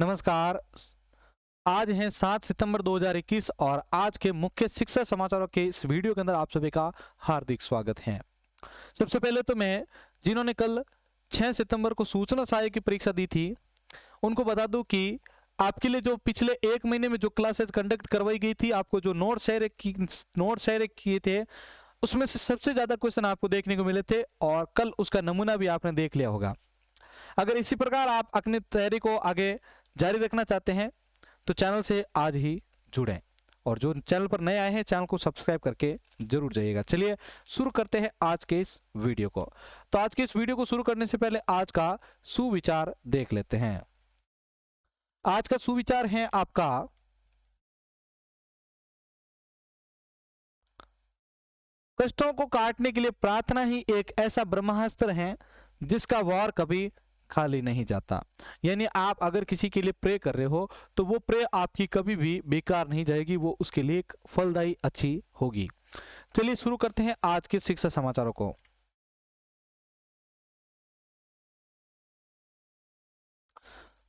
नमस्कार। आज है 7 सितंबर 2021 और आज के मुख्य शिक्षा समाचारों के इस वीडियो के अंदर आप सभी का हार्दिक स्वागत है। सबसे पहले तो मैं जिन्होंने कल 6 सितंबर को सूचना सहायक की परीक्षा दी थी उनको बता दूं कि आपके लिए जो पिछले एक महीने में जो क्लासेस कंडक्ट करवाई गई थी, आपको जो नोट शेयर किए थे उसमें से सबसे ज्यादा क्वेश्चन आपको देखने को मिले थे और कल उसका नमूना भी आपने देख लिया होगा। अगर इसी प्रकार आप अपनी तैयारी को आगे जारी रखना चाहते हैं तो चैनल से आज ही जुड़ें और जो चैनल पर नए आए हैं चैनल को सब्सक्राइब करके जरूर जाइएगा। चलिए शुरू करते हैं आज के इस वीडियो को। तो आज के इस वीडियो को शुरू करने से पहले आज का सुविचार देख लेते हैं। आज का सुविचार है आपका, कष्टों को काटने के लिए प्रार्थना ही एक ऐसा ब्रह्मास्त्र है जिसका वार कभी खाली नहीं जाता। यानी आप अगर किसी के लिए प्रे कर रहे हो तो वो प्रे आपकी कभी भी बेकार नहीं जाएगी, वो उसके लिए एक फलदायी अच्छी होगी। चलिए शुरू करते हैं आज के शिक्षा समाचारों को।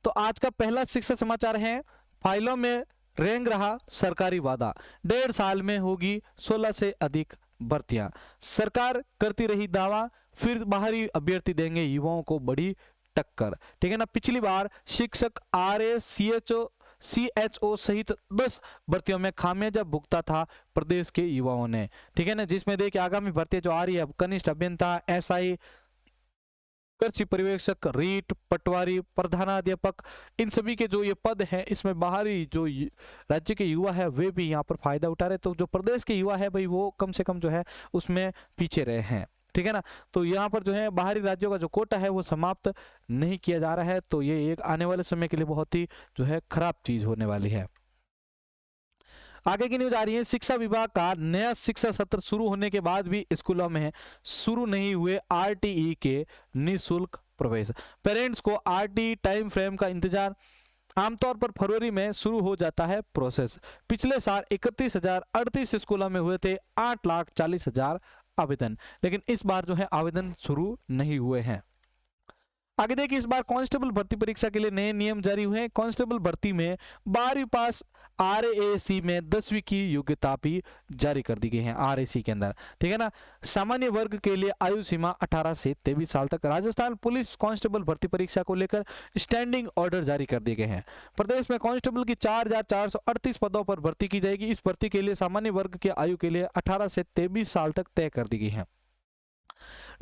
तो आज का पहला शिक्षा समाचार है, फाइलों में रेंग रहा सरकारी वादा, 1.5 साल में होगी 16 से अधिक भर्तियां। सरकार करती रही दावा, फिर बाहरी अभ्यर्थी देंगे युवाओं को बड़ी टक्कर। ठीक है ना। पिछली बार शिक्षक, आरए, सीएचओ सहित 10 भर्तियों में खामियाजा भुगता था प्रदेश के युवाओं ने। ठीक है ना। जिसमें देखिए आगामी भर्ती जो आ रही है, कनिष्ठ अभियंता, एसआई, कृषि पर्यवेक्षक, रीट, पटवारी, प्रधानाध्यापक, इन सभी के जो ये पद हैं इसमें बाहरी जो राज्य के युवा है वे भी यहाँ पर फायदा उठा रहे। तो जो प्रदेश के युवा है भाई वो कम से कम जो है उसमें पीछे रहे हैं। ठीक है ना। तो यहाँ पर जो है बाहरी राज्यों का जो कोटा है वो समाप्त नहीं किया जा रहा है। तो ये एक आने वाले समय के लिए बहुत ही जो है खराब चीज होने वाली है। आगे की न्यूज आ रही है, शिक्षा विभाग का नया शिक्षा सत्र शुरू होने के बाद भी स्कूलों में शुरू नहीं हुए आरटीई के निःशुल्क प्रवेश। पेरेंट्स को आरटीई टाइम फ्रेम का इंतजार, आमतौर पर फरवरी में शुरू हो जाता है प्रोसेस। पिछले साल 31,038 स्कूलों में हुए थे 8,40,000 आवेदन, लेकिन इस बार जो है आवेदन शुरू नहीं हुए हैं। आगे देखिए, इस बार कांस्टेबल भर्ती परीक्षा के लिए नए नियम जारी हुए हैं। कांस्टेबल भर्ती में 12वीं पास, आरएसी में 10वीं की योग्यता भी जारी कर दी गई है आरएसी के अंदर। ठीक है ना। सामान्य वर्ग के लिए आयु सीमा 18 से 23 साल तक। राजस्थान पुलिस कांस्टेबल भर्ती परीक्षा को लेकर स्टैंडिंग ऑर्डर जारी कर दिए गए हैं। प्रदेश में कांस्टेबल की 4,438 पदों पर भर्ती की जाएगी। इस भर्ती के लिए सामान्य वर्ग के आयु के लिए 18 से 23 साल तक तय कर दी गई है।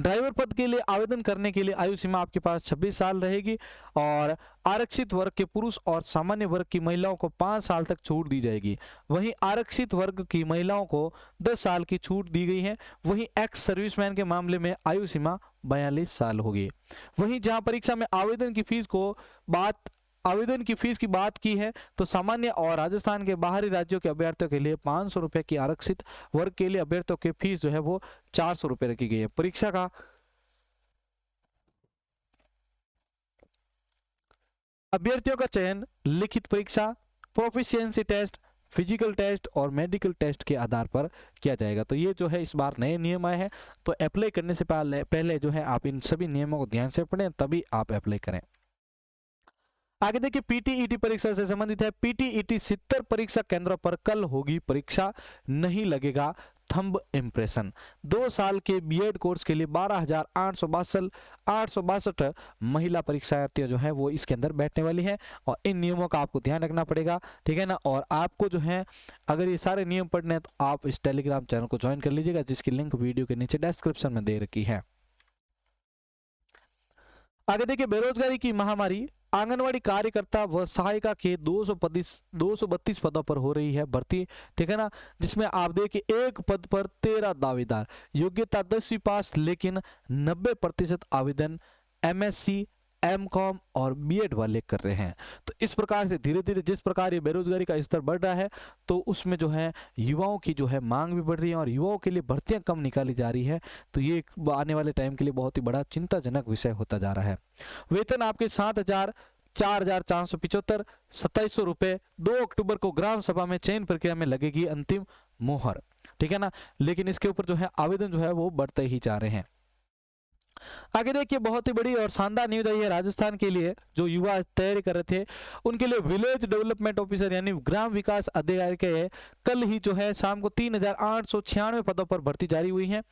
ड्राइवर पद के लिए आवेदन करने के लिए आयु सीमा आपके पास 26 साल रहेगी और आरक्षित वर्ग के पुरुष और सामान्य वर्ग की महिलाओं को 5 साल तक छूट दी जाएगी। वहीं आरक्षित वर्ग की महिलाओं को 10 साल की छूट दी गई है। वहीं एक्स सर्विसमैन के मामले में आयु सीमा 42 साल होगी। वहीं जहां परीक्षा में आवेदन की फीस की बात की है तो सामान्य और राजस्थान के बाहरी राज्यों के अभ्यर्थियों के लिए 500 रुपए की, आरक्षित वर्ग के लिए अभ्यर्थियों की फीस जो है वो 400 रुपए रखी गई है। परीक्षा का अभ्यर्थियों का चयन लिखित परीक्षा, प्रोफिशिएंसी टेस्ट, फिजिकल टेस्ट और मेडिकल टेस्ट के आधार पर किया जाएगा। तो ये जो है इस बार नए नियम आए हैं, तो अप्लाई करने से पहले जो है आप इन सभी नियमों को ध्यान से पढ़ें तभी आप अप्लाई करें। आगे देखिए, पीटीईटी परीक्षा से संबंधित है। पीटीईटी 70 परीक्षा केंद्रों पर कल होगी परीक्षा, नहीं लगेगा थंब इम्प्रेशन। 2 साल के बीएड कोर्स के लिए 12,862 महिला परीक्षार्थियां जो है वो इसके अंदर बैठने वाली है और इन नियमों का आपको ध्यान रखना पड़ेगा। ठीक है ना। और आपको जो है अगर ये सारे नियम पढ़ने हैं तो आप इस टेलीग्राम चैनल को ज्वाइन कर लीजिएगा, जिसकी लिंक वीडियो के नीचे डिस्क्रिप्शन में दे रखी है। आगे देखिए, बेरोजगारी की महामारी, आंगनवाड़ी कार्यकर्ता व सहायिका के 232 पदों पर हो रही है भर्ती। ठीक है ना। जिसमें आप देखिए एक पद पर 13 दावेदार, योग्यता 10वीं पास, लेकिन 90% आवेदन एमएससी, एमकॉम और बीएड वाले कर रहे हैं। तो इस प्रकार से धीरे धीरे जिस प्रकार ये बेरोजगारी का स्तर बढ़ रहा है तो उसमें जो है युवाओं की जो है मांग भी बढ़ रही है और युवाओं के लिए भर्तियां कम निकाली जा रही है। तो ये आने वाले टाइम के लिए बहुत ही बड़ा चिंताजनक विषय होता जा रहा है। वेतन आपके 7,000, 4,475, 2,700 रुपए। 2 अक्टूबर को ग्राम सभा में चयन प्रक्रिया में लगेगी अंतिम मोहर। ठीक है ना। लेकिन इसके ऊपर जो है आवेदन जो है वो बढ़ते ही जा रहे हैं। आगे देखिए बहुत ही बड़ी और शानदार न्यूज आई है राजस्थान के लिए, जो युवा तैयारी कर रहे थे उनके लिए। विलेज डेवलपमेंट ऑफिसर यानी ग्राम विकास अधिकारी के कल ही जो है शाम को 3896 पदों पर भर्ती जारी हुई है।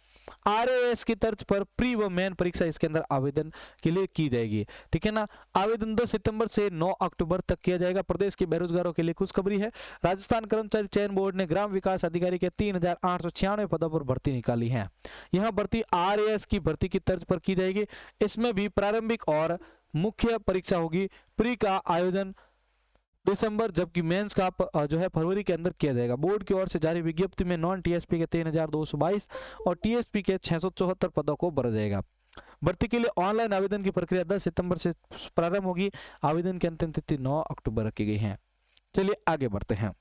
आरएएस की तर्ज पर प्री व मेन परीक्षा इसके अंदर आवेदन के लिए की जाएगी, ठीक है ना। आवेदन 10 सितंबर से 9 अक्टूबर तक किया जाएगा। प्रदेश के बेरोजगारों के लिए खुशखबरी है, राजस्थान कर्मचारी चयन बोर्ड ने ग्राम विकास अधिकारी के 3896 पदों पर भर्ती निकाली है। यह भर्ती आरएएस की भर्ती की तर्ज पर की जाएगी। इसमें भी प्रारंभिक और मुख्य परीक्षा होगी। प्री का आयोजन दिसंबर, जबकि मेंस का जो है फरवरी के अंदर किया जाएगा। बोर्ड की ओर से जारी विज्ञप्ति में नॉन टीएसपी के 3222 और टीएसपी के 674 पदों को भरा जाएगा। भर्ती के लिए ऑनलाइन आवेदन की प्रक्रिया 10 सितंबर से प्रारंभ होगी। आवेदन की अंतिम तिथि 9 अक्टूबर रखी गई है। चलिए आगे बढ़ते हैं।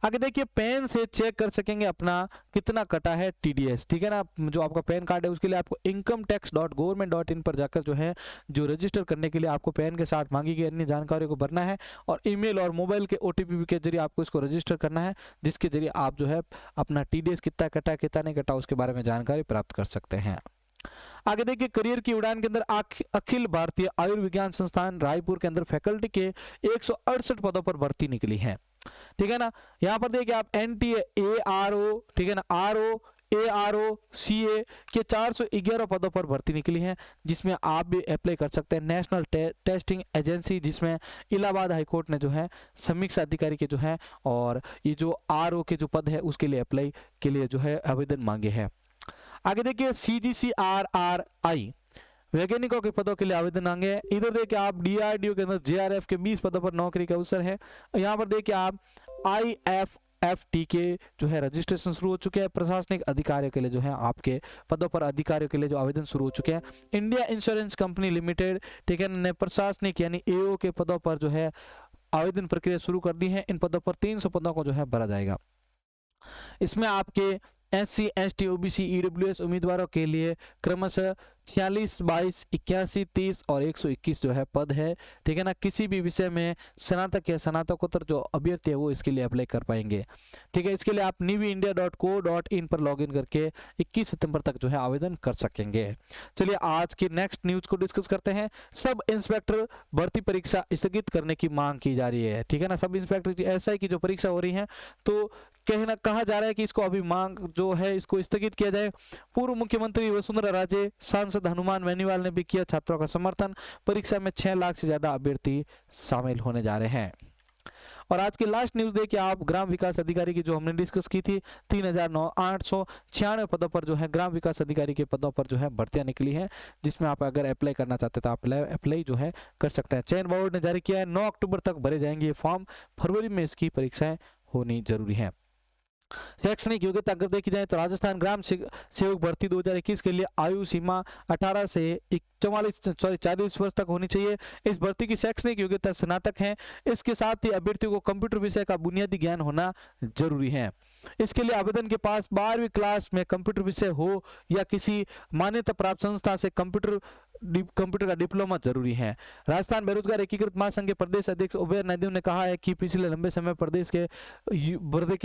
आगे देखिए पेन से चेक कर सकेंगे अपना कितना कटा है टीडीएस, ठीक है ना। जो आपका पैन कार्ड है उसके लिए आपको incometax.government.in पर जाकर जो है जो रजिस्टर करने के लिए आपको पैन के साथ मांगी गई अन्य जानकारियों को भरना है और ईमेल और मोबाइल के ओटीपी के जरिए आपको इसको रजिस्टर करना है, जिसके जरिए आप जो है अपना टीडीएस कितना कटा कितना नहीं कटा उसके बारे में जानकारी प्राप्त कर सकते हैं। आगे देखिए करियर की उड़ान के अंदर अखिल भारतीय आयुर्विज्ञान संस्थान रायपुर के अंदर फैकल्टी के 168 पदों पर भर्ती निकली है, ठीक है ना। यहाँ पर देखिए आप एनटीए एआरओ, ठीक है ना, आरओ एआरओ सीए के 411 पदों पर भर्ती निकली है, जिसमें आप भी अप्लाई कर सकते हैं। नेशनल टेस्टिंग एजेंसी, जिसमें इलाहाबाद हाईकोर्ट ने जो है समीक्षा अधिकारी के जो है और ये जो आरओ के जो पद है उसके लिए अप्लाई के लिए जो है आवेदन मांगे हैं। आगे देखिए CGCRRI वैज्ञानिकों के पदों के लिए आवेदन मांगे हैं। इधर देखिए आप डीआरडीओ के अंदर जेआरएफ के 20 पदों पर नौकरी का अवसर है। यहाँ पर देखिए आप IFFT के जो है रजिस्ट्रेशन शुरू हो चुके हैं। प्रशासनिक अधिकारियों के लिए जो है आपके पदों पर अधिकारियों के लिए जो आवेदन शुरू हो चुके हैं। इंडिया इंश्योरेंस कंपनी लिमिटेड, ठीक है, ने प्रशासनिक यानी AO के पदों पर जो है आवेदन प्रक्रिया शुरू कर दी है। इन पदों पर 300 पदों को जो है भरा जाएगा। इसमें आपके SC ST OBC EWS उम्मीदवारों के लिए क्रमशः 46, 22, 81, 30 और 121 जो है पद है, ठीक है ना। किसी भी विषय में स्नातक या स्नातकोत्तर जो अभ्यर्थी है वो इसके लिए अप्लाई कर पाएंगे, ठीक है। इसके लिए आप nivindia.co.in पर लॉगिन करके 21 सितंबर तक जो है आवेदन कर सकेंगे। चलिए आज की नेक्स्ट न्यूज को डिस्कस करते हैं। सब इंस्पेक्टर भर्ती परीक्षा स्थगित करने की मांग की जा रही है, ठीक है ना। सब इंस्पेक्टर की SI की जो परीक्षा हो रही है तो कहा जा रहा है कि इसको अभी मांग जो है इसको स्थगित किया जाए। पूर्व मुख्यमंत्री वसुंधरा राजे, सांसद हनुमान बेनीवाल ने भी किया छात्रों का समर्थन। परीक्षा में 6 लाख से ज्यादा अभ्यर्थी शामिल होने जा रहे हैं। और आज की लास्ट न्यूज देखिए आप ग्राम विकास अधिकारी की जो हमने डिस्कस की थी 3896 पदों पर जो है ग्राम विकास अधिकारी के पदों पर जो है भर्तियां निकली हैं, जिसमें आप अगर अप्लाई करना चाहते हैं तो आप अप्लाई जो है कर सकते हैं। चयन बोर्ड ने जारी किया है 9 अक्टूबर तक भरे जाएंगे ये फॉर्म। फरवरी में इसकी परीक्षाएं होनी जरूरी है। शैक्षणिक योग्यता अगर देखी जाए तो राजस्थान ग्राम सेवक भर्ती 2021 के लिए आयु सीमा 18 से 40 वर्ष तक होनी चाहिए। इस भर्ती की शैक्षणिक योग्यता स्नातक है। इसके साथ ही अभ्यर्थियों को कंप्यूटर विषय का बुनियादी ज्ञान होना जरूरी है। इसके लिए आवेदन के पास 12वीं क्लास में कंप्यूटर विषय हो या किसी मान्यता प्राप्त संस्था से कंप्यूटर का डिप्लोमा जरूरी है। राजस्थान बेरोजगार एकीकृत महासंघ के प्रदेश अध्यक्ष उबैर नायडू ने कहा है कि पिछले लंबे समय प्रदेश के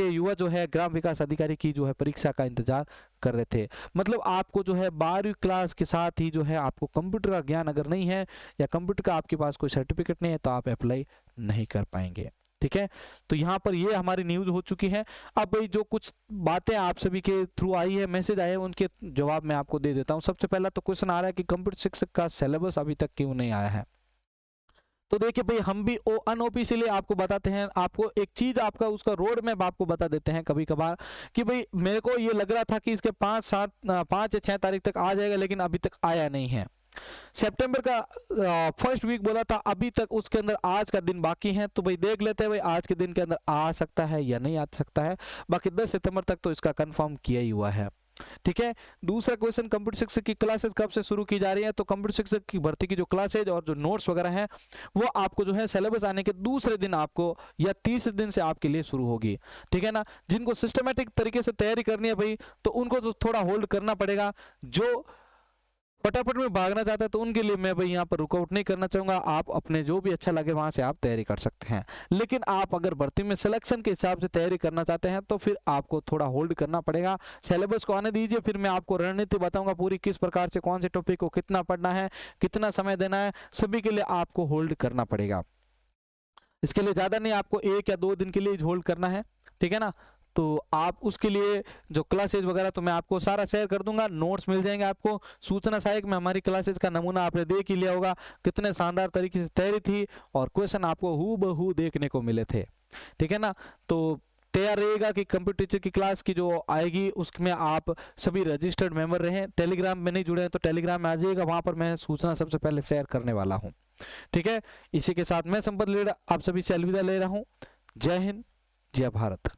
युवा जो है ग्राम विकास अधिकारी की जो है परीक्षा का इंतजार कर रहे थे। मतलब आपको जो है 12वीं क्लास के साथ ही जो है आपको कंप्यूटर का ज्ञान अगर नहीं है या कंप्यूटर का आपके पास कोई सर्टिफिकेट नहीं है तो आप अप्लाई नहीं कर पाएंगे, ठीक है। तो यहाँ पर ये हमारी न्यूज हो चुकी है। अब भाई जो कुछ बातें आप सभी के थ्रू आई है, मैसेज आए हैं, उनके जवाब मैं आपको दे देता हूँ। सबसे पहला तो क्वेश्चन आ रहा है कि कंप्यूटर शिक्षक का सिलेबस अभी तक क्यों नहीं आया है। तो देखिए भाई हम भी अनऑफिशियली आपको बताते हैं, आपको एक चीज आपका उसका रोड मैप आपको बता देते हैं कभी कभार कि भाई मेरे को ये लग रहा था कि इसके 5 या 6 तारीख तक आ जाएगा, लेकिन अभी तक आया नहीं है। सितंबर का फर्स्ट वीक बोला था, अभी तक उसके अंदर आज का दिन बाकी है। तो भाई देख लेते हैं भाई आज के दिन के अंदर आ सकता है या नहीं आ सकता है। बाकी 10 सितंबर तक तो इसका कंफर्म किया ही हुआ है, ठीक है। दूसरा क्वेश्चन, कंप्यूटर शिक्षक की क्लासेस कब से शुरू की जा रही है। तो कंप्यूटर शिक्षक की भर्ती की जो क्लासेज और जो नोट्स वगैरह हैं वो आपको जो है सिलेबस आने के दूसरे दिन आपको या तीसरे दिन से आपके लिए शुरू होगी, ठीक है ना। जिनको सिस्टमेटिक तरीके से तैयारी करनी है भाई तो उनको तो थोड़ा होल्ड करना पड़ेगा। जो फटाफट में भागना चाहते हैं तो उनके लिए मैं भाई यहाँ पर रुकआउट नहीं करना चाहूंगा। आप अपने जो भी अच्छा लगे वहां से आप तैयारी कर सकते हैं। लेकिन आप अगर भर्ती में सिलेक्शन के हिसाब से तैयारी करना चाहते हैं तो फिर आपको थोड़ा होल्ड करना पड़ेगा। सिलेबस को आने दीजिए, फिर मैं आपको रणनीति बताऊंगा पूरी, किस प्रकार से कौन से टॉपिक को कितना पढ़ना है, कितना समय देना है, सभी के लिए आपको होल्ड करना पड़ेगा। इसके लिए ज्यादा नहीं, आपको 1 या 2 दिन के लिए होल्ड करना है, ठीक है ना। तो आप उसके लिए जो क्लासेज वगैरह तो मैं आपको सारा शेयर कर दूंगा, नोट्स मिल जाएंगे आपको। सूचना सहायक में हमारी क्लासेज का नमूना आपने देख ही लिया होगा, कितने शानदार तरीके से तैयारी थी और क्वेश्चन आपको हूबहू देखने को मिले थे, ठीक है ना। तो तैयार रहेगा कि कंप्यूटर टीचर की क्लास की जो आएगी उसमें आप सभी रजिस्टर्ड मेंबर रहें। टेलीग्राम में नहीं जुड़े हैं तो टेलीग्राम में आ जाइएगा, वहां पर मैं सूचना सबसे पहले शेयर करने वाला हूं, ठीक है। इसी के साथ मैं संपत लीडर आप सभी से अलविदा ले रहा हूं। जय हिंद, जय भारत।